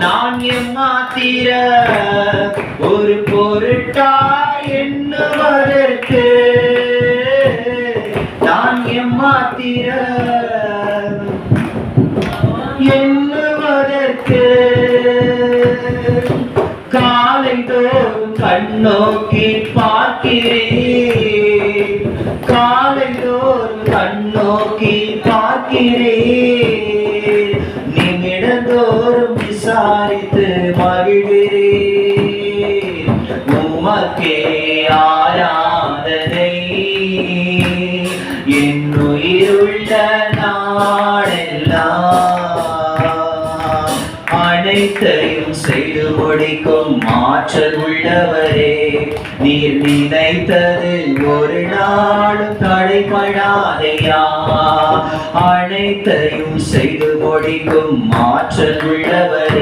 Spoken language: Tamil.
நான் எம்மாத்திர ஒரு பொருட்டாய் எண்ணுவதற்கு நான் எம்மாத்திர எண்ணுவதற்கு காலை தோறும் கண்ணோக்கி பார்க்கிறேன் காலை தோறும் கண்ணோக்கி பார்க்கிறேன் நிமிடந்தோறும் விசாரித்து மகிழ்கிறேன் உமக்கே ஆராதனை என் உயிருள்ள நாளெல்லாம் அனைத்தையும் செய்து முடிக்கும் ஆற்றல் உள்ளவரே நீர் நினைத்தது ஒரு நாளும் தடைபடாதையா அனைத்தையும் செய்து முடிக்கும் ஆற்றல் உள்ளவரே